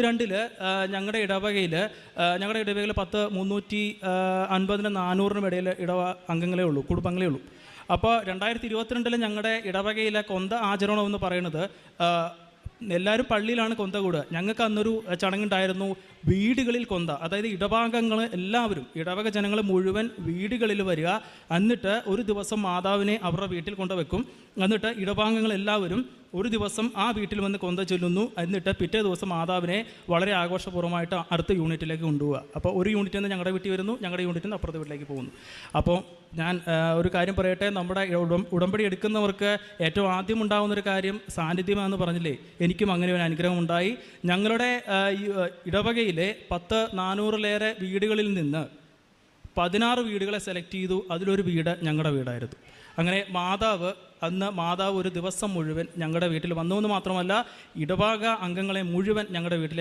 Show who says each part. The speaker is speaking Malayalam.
Speaker 1: രണ്ടില് ഞങ്ങളുടെ ഇടവകയിൽ 10 350 400 ഇടയിൽ അംഗങ്ങളേ ഉള്ളൂ, കുടുംബങ്ങളേ ഉള്ളൂ. അപ്പോൾ 2022 ഞങ്ങളുടെ ഇടവകയിലെ കൊന്ത ആചരണം എന്ന് പറയുന്നത് എല്ലാവരും പള്ളിയിലാണ് കൊന്ത കൂടുക. ഞങ്ങൾക്ക് അന്നൊരു ചടങ്ങുണ്ടായിരുന്നു, വീടുകളിൽ കൊന്ത. അതായത് ഇടവകങ്ങൾ എല്ലാവരും, ഇടവക ജനങ്ങൾ മുഴുവൻ വീടുകളിൽ വരിക, എന്നിട്ട് ഒരു ദിവസം മാതാവിനെ അവരുടെ വീട്ടിൽ കൊണ്ടുവെക്കും. എന്നിട്ട് ഇടവകങ്ങൾ എല്ലാവരും ഒരു ദിവസം ആ വീട്ടിൽ വന്ന് കൊന്ത ചൊല്ലുന്നു. എന്നിട്ട് പിറ്റേ ദിവസം മാതാവിനെ വളരെ ആഘോഷപൂർവ്വമായിട്ട് അടുത്ത യൂണിറ്റിലേക്ക് കൊണ്ടുപോവുക. അപ്പോൾ ഒരു യൂണിറ്റിൽ നിന്ന് ഞങ്ങളുടെ വീട്ടിൽ വരുന്നു, ഞങ്ങളുടെ യൂണിറ്റിൽ നിന്ന് അപ്പുറത്തെ വീട്ടിലേക്ക് പോകുന്നു. അപ്പോൾ ഞാൻ ഒരു കാര്യം പറയട്ടെ, നമ്മുടെ ഉടമ്പടി എടുക്കുന്നവർക്ക് ഏറ്റവും ആദ്യം ഉണ്ടാകുന്നൊരു കാര്യം സാന്നിധ്യമാണെന്ന് പറഞ്ഞില്ലേ, എനിക്കും അങ്ങനെ ഒരു അനുഗ്രഹം ഉണ്ടായി. ഞങ്ങളുടെ ഇടവകയിലെ 400-ലേറെ വീടുകളിൽ നിന്ന് 16 വീടുകളെ സെലക്ട് ചെയ്തു. അതിലൊരു വീട് ഞങ്ങളുടെ വീടായിരുന്നു. അങ്ങനെ മാതാവ് ഒരു ദിവസം മുഴുവൻ ഞങ്ങളുടെ വീട്ടിൽ വന്നു എന്ന് മാത്രമല്ല, ഇടവക അംഗങ്ങളെ മുഴുവൻ ഞങ്ങളുടെ വീട്ടിലേക്ക്